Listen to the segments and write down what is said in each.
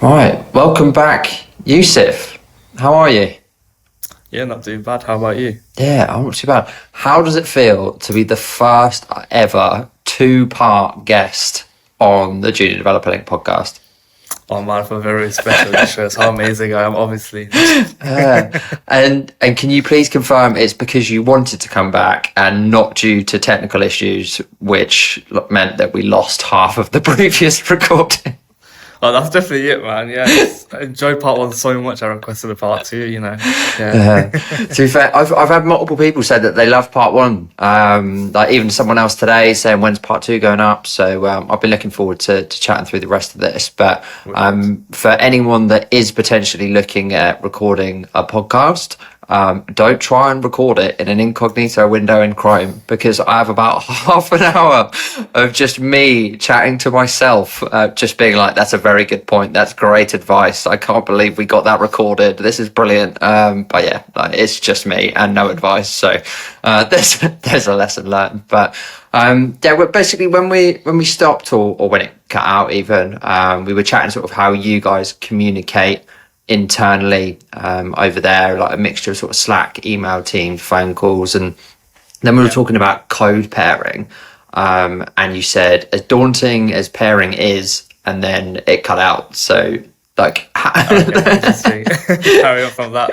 Right, welcome back, Yusuf. How are you? Yeah, not doing bad. How about you? Yeah, I'm not too bad. How does it feel to be the first ever two-part guest on the Junior Developer Link podcast? Oh man, I feel very special. This shows how amazing I am, obviously. Uh, and can you please confirm it's because you wanted to come back and not due to technical issues, which meant that we lost half of the previous recording? Oh, that's definitely it, man. Yeah, I enjoyed part one so much. I requested a part two. Uh, to be fair, I've had multiple people say that they love part one. Like even someone else today saying when's part two going up. So I've been looking forward to chatting through the rest of this. But for anyone that is potentially looking at recording a podcast, don't try and record it in an incognito window in Chrome, because I have about half an hour of just me chatting to myself, just being like, that's a very good point. That's great advice. I can't believe we got that recorded. This is brilliant. But yeah, like, it's just me and no advice. So there's a lesson learned. But yeah, basically when we stopped or when it cut out even, we were chatting sort of how you guys communicate internally over there, like a mixture of sort of Slack, email teams, phone calls, and then we were talking about code pairing, and you said as daunting as pairing is, and then it cut out. So like interesting. Carry on from that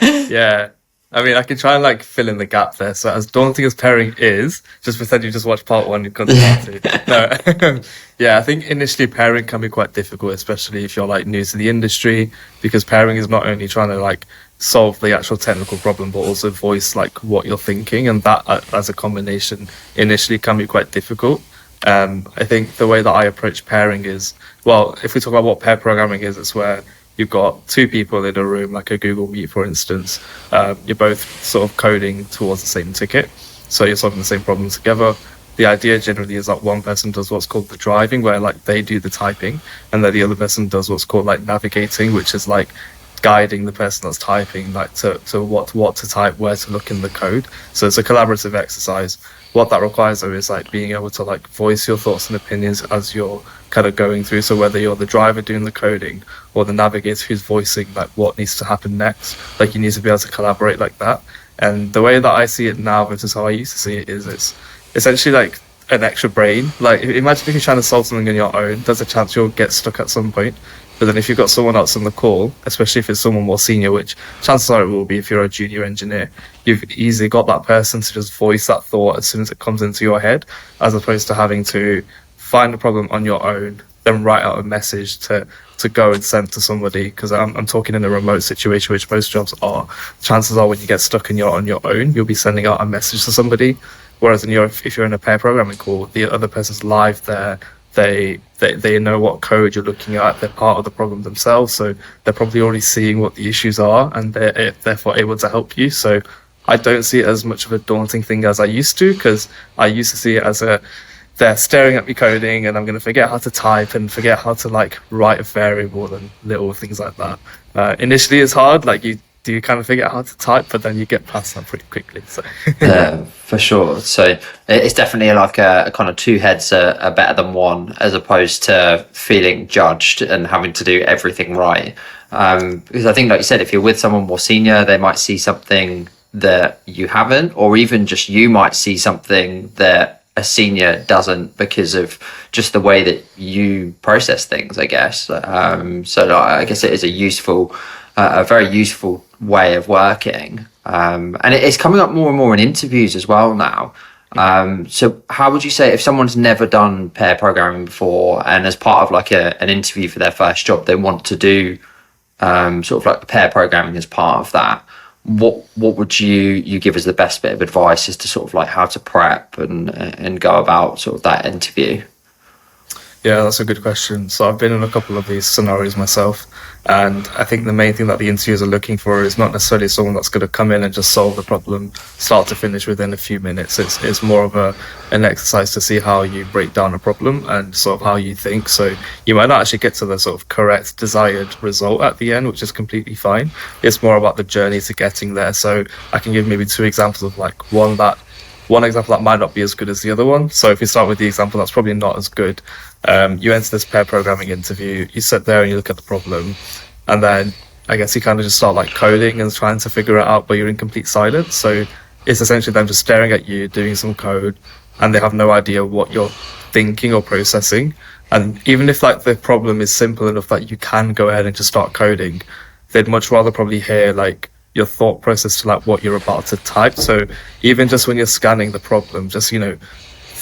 then. Yeah. I mean, I can try and like fill in the gap there. So as daunting as pairing is, just pretend you just watched part one, you've gone to part two. No, yeah, I think initially pairing can be quite difficult, especially if you're like new to the industry, because pairing is not only trying to like solve the actual technical problem, but also voice like what you're thinking, and that as a combination initially can be quite difficult. I think the way that I approach pairing is, well, if we talk about what pair programming is, it's where you've got two people in a room, like a Google Meet, for instance. You're both sort of coding towards the same ticket, so you're solving the same problem together. The idea generally is that one person does what's called the driving, where like they do the typing, and then the other person does what's called like navigating, which is like guiding the person that's typing like to what to type, where to look in the code. So it's a collaborative exercise. What that requires though is like being able to like voice your thoughts and opinions as you're kind of going through. So whether you're the driver doing the coding or the navigator who's voicing like what needs to happen next, like you need to be able to collaborate like that. And the way that I see it now versus how I used to see it is it's essentially like an extra brain. Like imagine if you're trying to solve something on your own, there's a chance you'll get stuck at some point. But then if you've got someone else on the call, especially if it's someone more senior, which chances are it will be if you're a junior engineer, you've easily got that person to just voice that thought as soon as it comes into your head, as opposed to having to find a problem on your own, then write out a message to go and send to somebody. Because I'm talking in a remote situation, which most jobs are. Chances are when you get stuck and you're on your own, you'll be sending out a message to somebody. Whereas if you're in a pair programming call, the other person's live there. They know what code you're looking at. They're part of the problem themselves, so they're probably already seeing what the issues are, and they're therefore able to help you. So I don't see it as much of a daunting thing as I used to, because I used to see it as they're staring at me coding, and I'm going to forget how to type and forget how to like write a variable and little things like that. Initially, it's hard. Like you kind of figure out how to type, but then you get past that pretty quickly. So yeah, for sure. So it's definitely like a kind of two heads are better than one, as opposed to feeling judged and having to do everything right. Because I think, like you said, if you're with someone more senior, they might see something that you haven't, or even just you might see something that a senior doesn't, because of just the way that you process things, I guess. So like, I guess it is a very useful way of working, and it's coming up more and more in interviews as well now. So how would you say, if someone's never done pair programming before, and as part of like an interview for their first job, they want to do sort of like pair programming as part of that, what would you give as the best bit of advice as to sort of like how to prep and go about sort of that interview? Yeah, that's a good question. So I've been in a couple of these scenarios myself, and I think the main thing that the interviewers are looking for is not necessarily someone that's going to come in and just solve the problem start to finish within a few minutes. It's more of an exercise to see how you break down a problem and sort of how you think. So you might not actually get to the sort of correct desired result at the end, which is completely fine. It's more about the journey to getting there. So I can give maybe two examples of like one that one example that might not be as good as the other one. So if you start with the example that's probably not as good, you enter this pair programming interview, you sit there and you look at the problem, and then I guess you kind of just start like coding and trying to figure it out, but you're in complete silence. So it's essentially them just staring at you, doing some code, and they have no idea what you're thinking or processing. And even if like the problem is simple enough that you can go ahead and just start coding, they'd much rather probably hear like your thought process to like what you're about to type. So even just when you're scanning the problem, just,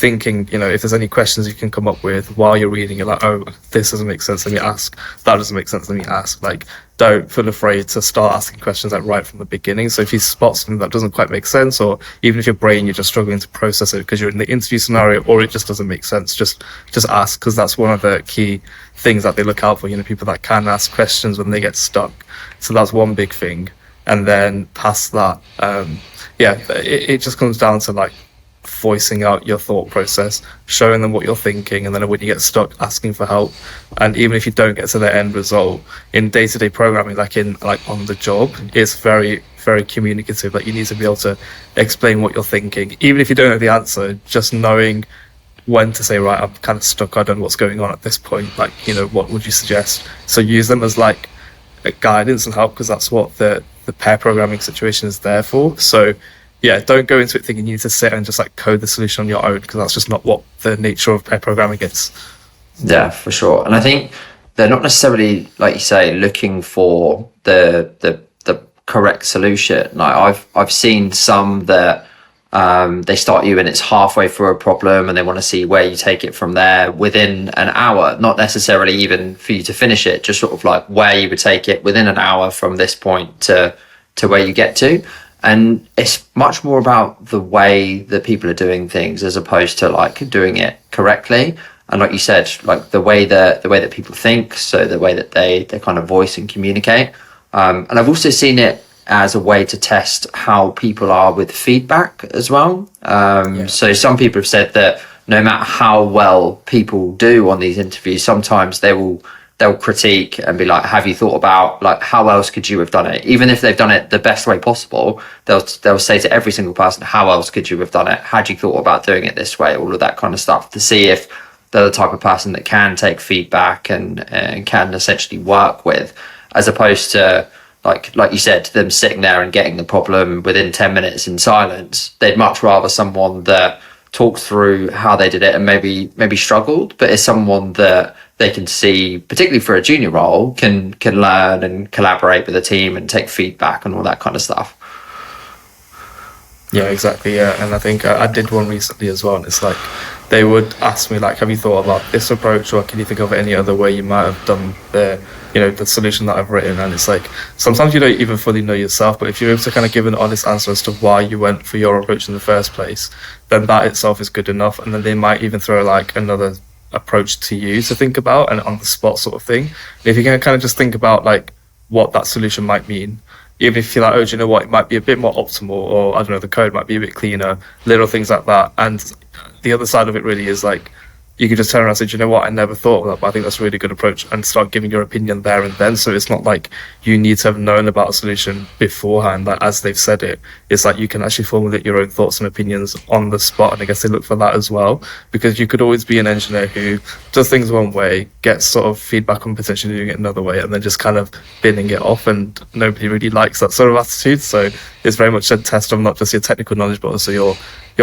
thinking, if there's any questions you can come up with while you're reading, you're like, oh, this doesn't make sense, let me ask. That doesn't make sense, let me ask. Like, don't feel afraid to start asking questions like right from the beginning. So if you spot something that doesn't quite make sense, or even if your brain, you're just struggling to process it because you're in the interview scenario, or it just doesn't make sense, just ask, because that's one of the key things that they look out for, people that can ask questions when they get stuck. So that's one big thing. And then past that, it just comes down to like voicing out your thought process, showing them what you're thinking, and then when you get stuck, asking for help. And even if you don't get to the end result, in day-to-day programming, like on the job, it's very, very communicative. Like, you need to be able to explain what you're thinking, even if you don't know the answer. Just knowing when to say, right, I'm kind of stuck, I don't know what's going on at this point, like, what would you suggest? So use them as like a guidance and help, because that's what the pair programming situation is there for. So yeah, don't go into it thinking you need to sit and just like code the solution on your own, because that's just not what the nature of pair programming is. Yeah, for sure. And I think they're not necessarily, like you say, looking for the correct solution. Like I've seen some that they start you and it's halfway through a problem, and they want to see where you take it from there within an hour, not necessarily even for you to finish it, just sort of like where you would take it within an hour from this point to where you get to. And it's much more about the way that people are doing things as opposed to like doing it correctly. And like you said, like the way that people think, so the way that they kind of voice and communicate. And I've also seen it as a way to test how people are with feedback as well. So some people have said that no matter how well people do on these interviews, sometimes they'll critique and be like, have you thought about like how else could you have done it? Even if they've done it the best way possible, they'll say to every single person, how else could you have done it? Had you thought about doing it this way? All of that kind of stuff, to see if they're the type of person that can take feedback and can essentially work with, as opposed to like you said, them sitting there and getting the problem within 10 minutes in silence. They'd much rather someone that talked through how they did it and maybe struggled, but is someone that they can see, particularly for a junior role, can learn and collaborate with a team and take feedback and all that kind of stuff. Yeah, exactly. Yeah, and I think I did one recently as well, and it's like they would ask me like, have you thought about this approach, or can you think of any other way you might have done the solution that I've written? And it's like sometimes you don't even fully know yourself, but if you're able to kind of give an honest answer as to why you went for your approach in the first place, then that itself is good enough. And then they might even throw like another approach to you to think about, and on the spot sort of thing. And if you can kind of just think about like what that solution might mean, even if you're like, oh, do you know what, it might be a bit more optimal, or I don't know, the code might be a bit cleaner, little things like that. And the other side of it really is like, you could just turn around and say, do you know what, I never thought of that, but I think that's a really good approach, and start giving your opinion there and then. So it's not like you need to have known about a solution beforehand, like as they've said it. It's like you can actually formulate your own thoughts and opinions on the spot, and I guess they look for that as well, because you could always be an engineer who does things one way, gets sort of feedback on potentially doing it another way, and then just kind of binning it off, and nobody really likes that sort of attitude. So it's very much a test of not just your technical knowledge, but also your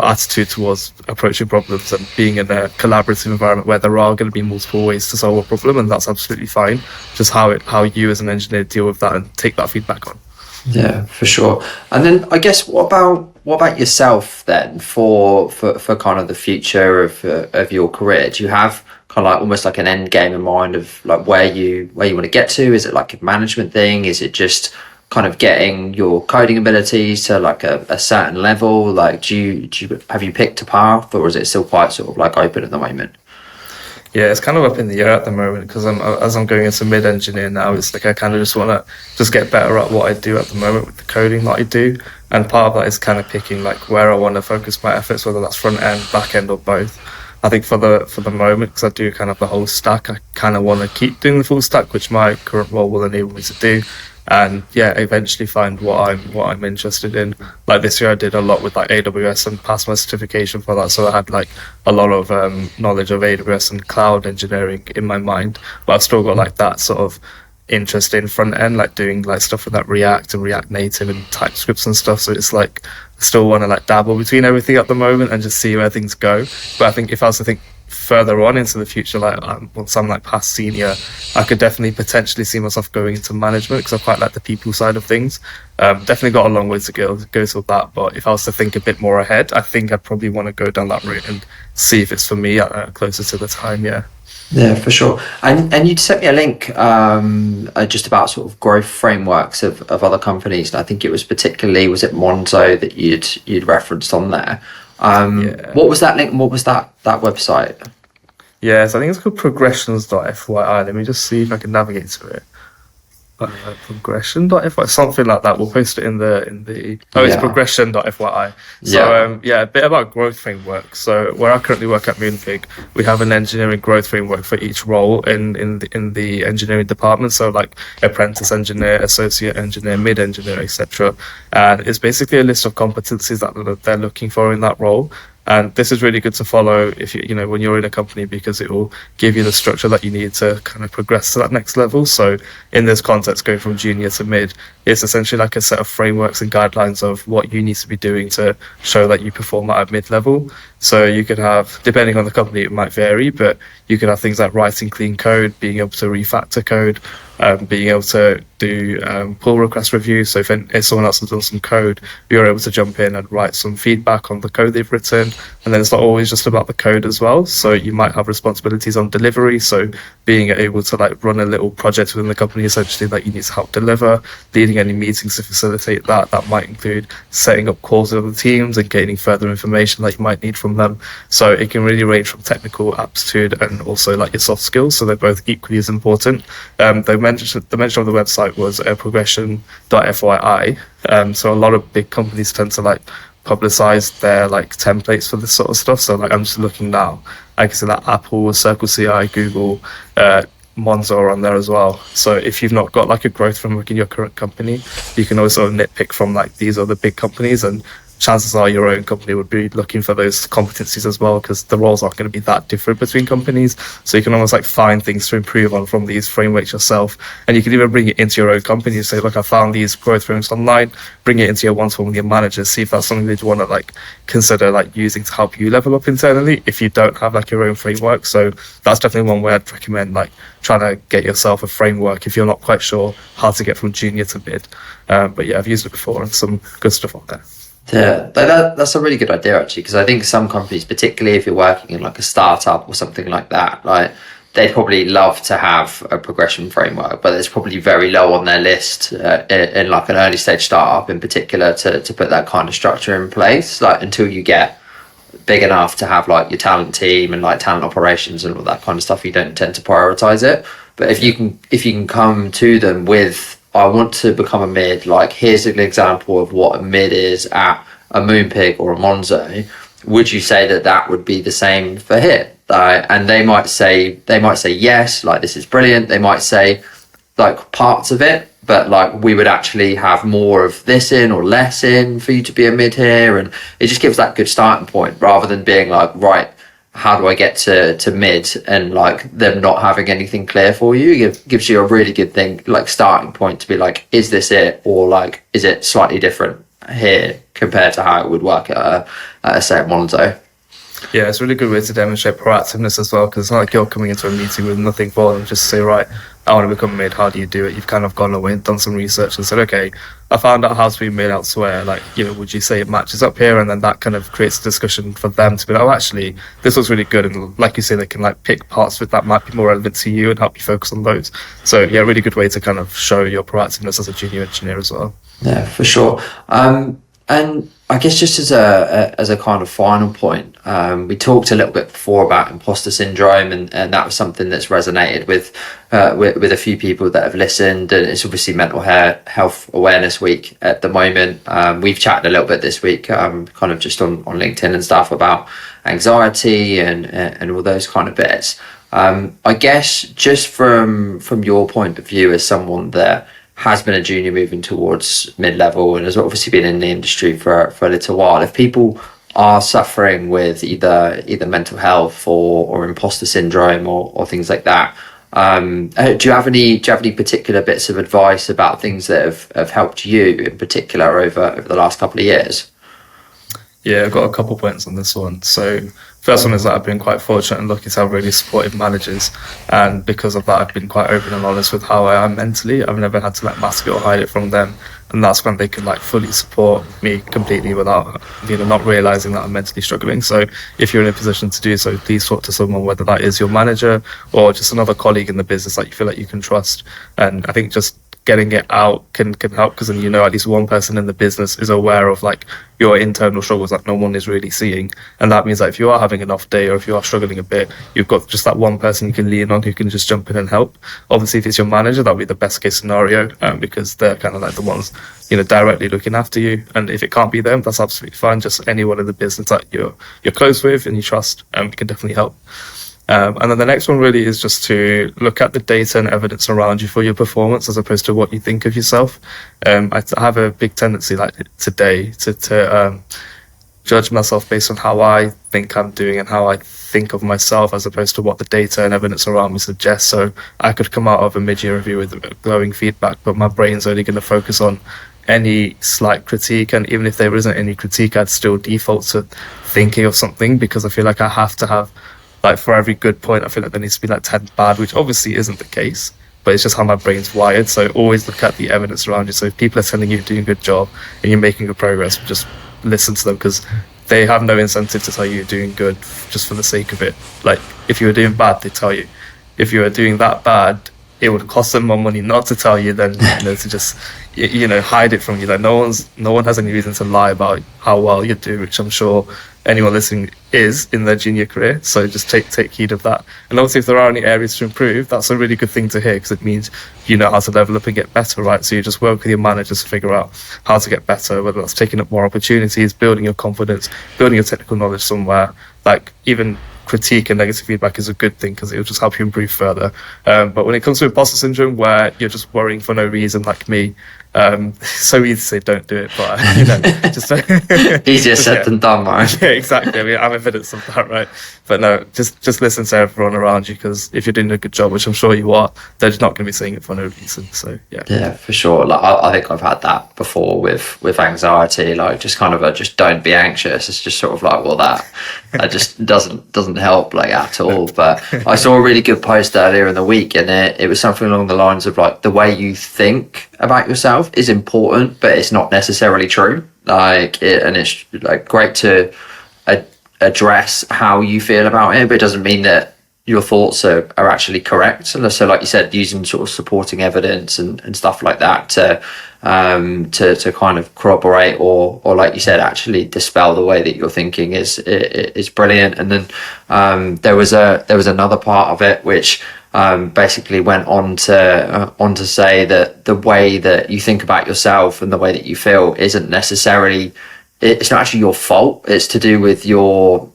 attitude towards approaching problems and being in a collaborative environment where there are going to be multiple ways to solve a problem, and that's absolutely fine. Just how you as an engineer deal with that and take that feedback on. Yeah, for sure. And then I guess what about yourself then for kind of the future of your career? Do you have kind of like almost like an end game in mind of like where you want to get to? Is it like a management thing? Is it just kind of getting your coding abilities to like a certain level? Like have you picked a path, or is it still quite sort of like open at the moment? Yeah, it's kind of up in the air at the moment, because as I'm going into mid-engineer now, it's like I kind of just want to just get better at what I do at the moment with the coding that I do. And part of that is kind of picking like where I want to focus my efforts, whether that's front end, back end, or both. I think for the moment, because I do kind of the whole stack, I kind of want to keep doing the full stack, which my current role will enable me to do. and eventually find what I'm interested in. Like this year I did a lot with like AWS and passed my certification for that, so I had like a lot of knowledge of AWS and cloud engineering in my mind, but I've still got like that sort of interest in front end, like doing like stuff with that React and React Native and TypeScripts and stuff. So it's like I still want to like dabble between everything at the moment and just see where things go. But I think if I was to think further on into the future, like once I'm like past senior, I could definitely potentially see myself going into management, because I quite like the people side of things. Definitely got a long way to go to that, but if I was to think a bit more ahead, I think I'd probably want to go down that route and see if it's for me closer to the time. Yeah, for sure. And you'd sent me a link just about sort of growth frameworks of other companies. And I think it was particularly, was it Monzo that you'd referenced on there? What was that link? What was that website? Yeah, so I think it's called progressions.fyi. Let me just see if I can navigate to it. Progression.fyi, something like that. We'll post it in the it's progression.fyi. So a bit about growth framework. So where I currently work at Moonpig, we have an engineering growth framework for each role in the engineering department. So like apprentice engineer, associate engineer, mid engineer, etc. And it's basically a list of competencies that they're looking for in that role. And this is really good to follow if you know when you're in a company, because it will give you the structure that you need to kind of progress to that next level. So in this context, going from junior to mid, it's essentially like a set of frameworks and guidelines of what you need to be doing to show that you perform at a mid level. So you could have, depending on the company, it might vary, but you could have things like writing clean code, being able to refactor code, being able to do pull request reviews. So if someone else has done some code, you're able to jump in and write some feedback on the code they've written. And then it's not always just about the code as well. So you might have responsibilities on delivery. So being able to like run a little project within the company essentially that you need to help deliver, leading any meetings to facilitate that. That might include setting up calls with other teams and gaining further information that you might need from them. So it can really range from technical aptitude and also like your soft skills. So they're both equally as important. The mention of the website was progression.fyi. So a lot of big companies tend to like publicize their like templates for this sort of stuff. So like I'm just looking now, I can see that Apple, Circle CI, Google, Monzo are on there as well. So if you've not got like a growth framework in your current company, you can also nitpick from like these other big companies, and chances are your own company would be looking for those competencies as well, because the roles aren't going to be that different between companies. So you can almost like find things to improve on from these frameworks yourself, and you can even bring it into your own company and say, look, I found these growth frameworks online, bring it into your one-to-one with your managers, see if that's something that you want to like consider like using to help you level up internally if you don't have like your own framework. So that's definitely one way I'd recommend like trying to get yourself a framework if you're not quite sure how to get from junior to mid. But yeah, I've used it before and some good stuff on there. Yeah, that's a really good idea actually, because I think some companies, particularly if you're working in like a startup or something like that, like they'd probably love to have a progression framework, but it's probably very low on their list in like an early stage startup in particular to put that kind of structure in place, like until you get big enough to have like your talent team and like talent operations and all that kind of stuff. You don't tend to prioritize it, but if you can come to them with, I want to become a mid, like here's an example of what a mid is at a Moonpig or a Monzo, would you say that would be the same for here? And they might say yes, like this is brilliant. They might say like parts of it, but like we would actually have more of this in or less in for you to be a mid here. And it just gives that good starting point, rather than being like, right, how do I get to mid, and like them not having anything clear for you. It gives you a really good thing, like starting point to be like, is this it, or like is it slightly different here compared to how it would work at a say at Monzo. Yeah, it's a really good way to demonstrate proactiveness as well, because it's not like you're coming into a meeting with nothing for them. Just say, right, I want to become mid, how do you do it? You've kind of gone away and done some research and said, okay, I found out how to be mid elsewhere. Like, you know, would you say it matches up here? And then that kind of creates a discussion for them to be like, oh, actually, this was really good. And like you say, they can like pick parts of it that might be more relevant to you and help you focus on those. So yeah, really good way to kind of show your proactiveness as a junior engineer as well. Yeah, for sure. And I guess just as a kind of final point, we talked a little bit before about imposter syndrome, and that was something that's resonated with a few people that have listened. And it's obviously Mental Health Awareness Week at the moment. We've chatted a little bit this week, kind of just on LinkedIn and stuff about anxiety and all those kind of bits. I guess just from your point of view as someone that has been a junior moving towards mid-level and has obviously been in the industry for a little while, if people are suffering with either mental health or imposter syndrome or things like that, do you have any particular bits of advice about things that have helped you in particular over the last couple of years? Yeah, I've got a couple points on this one. So first one is that I've been quite fortunate and lucky to have really supportive managers, and because of that I've been quite open and honest with how I am mentally. I've never had to mask it or hide it from them, and that's when they can fully support me completely without not realizing that I'm mentally struggling. So if you're in a position to do so, please talk to someone, whether that is your manager or just another colleague in the business that you feel like you can trust. And I think just getting it out can help, because then at least one person in the business is aware of your internal struggles that no one is really seeing, and that means that if you are having an off day or if you are struggling a bit, you've got just that one person you can lean on who can just jump in and help. Obviously, if it's your manager, that would be the best case scenario, because they're kind of the ones directly looking after you. And if it can't be them, that's absolutely fine. Just anyone in the business that you're close with and you trust, can definitely help. And then the next one really is just to look at the data and evidence around you for your performance as opposed to what you think of yourself. I have a big tendency today to judge myself based on how I think I'm doing and how I think of myself as opposed to what the data and evidence around me suggests. So I could come out of a mid-year review with glowing feedback, but my brain's only going to focus on any slight critique, and even if there isn't any critique, I'd still default to thinking of something, because I feel like I have to have for every good point, I feel like there needs to be 10 bad, which obviously isn't the case, but it's just how my brain's wired. So always look at the evidence around you. So if people are telling you you're doing a good job and you're making good progress, just listen to them, because they have no incentive to tell you you're doing good just for the sake of it. If you were doing bad, they tell you. If you were doing that bad, it would cost them more money not to tell you than to just hide it from you. No one has any reason to lie about how well you do, which I'm sure anyone listening is in their junior career. So just take heed of that. And obviously, if there are any areas to improve, that's a really good thing to hear, because it means you know how to level up and get better, right? So you just work with your managers to figure out how to get better, whether that's taking up more opportunities, building your confidence, building your technical knowledge somewhere. Even critique and negative feedback is a good thing, because it will just help you improve further. But when it comes to imposter syndrome, where you're just worrying for no reason, like me, so easy to say don't do it, but just easier said than done, right? Yeah, exactly. I mean, I'm evidence of that, right? But no, just listen to everyone around you, because if you're doing a good job, which I'm sure you are, they're just not going to be saying it for no reason. So yeah, for sure. I think I've had that before with anxiety. Just just don't be anxious. It's just sort of well, that just doesn't help at all. But I saw a really good post earlier in the week, and it was something along the lines of the way you think about yourself is important, but it's not necessarily true. And it's great to address how you feel about it, but it doesn't mean that your thoughts are actually correct. So like you said, using sort of supporting evidence and stuff like that to kind of corroborate or like you said, actually dispel the way that you're thinking is brilliant. And then there was another part of it which basically went on to say that the way that you think about yourself and the way that you feel isn't necessarily, it's not actually your fault. It's to do with your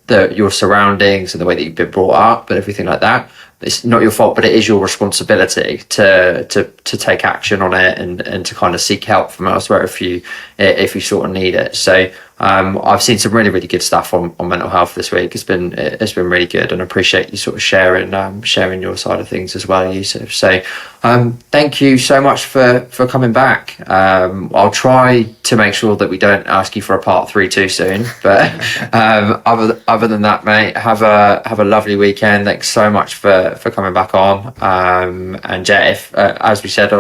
surroundings and the way that you've been brought up and everything like that. It's not your fault, but it is your responsibility to take action on it and to kind of seek help from elsewhere if you sort of need it. So I've seen some really, really good stuff on mental health this week. It's been really good, and I appreciate you sort of sharing your side of things as well, Yusuf. So thank you so much for coming back. I'll try to make sure that we don't ask you for a part 3 too soon, but other than that, mate, have a lovely weekend. Thanks so much for coming back on. And yeah, if as we said,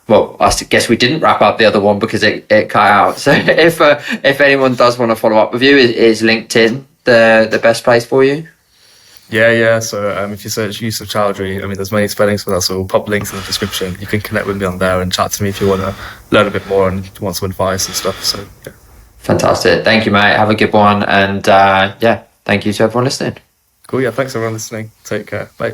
well, I guess we didn't wrap up the other one because it cut out. So if anyone does want to follow up with you, is LinkedIn the best place for you? Yeah. So if you search Yusuf Chowdhury, I mean, there's many spellings for that, so we'll pop links in the description. You can connect with me on there and chat to me if you want to learn a bit more and want some advice and stuff. So yeah. Fantastic. Thank you, mate. Have a good one. And thank you to everyone listening. Cool. Yeah, thanks everyone listening. Take care. Bye.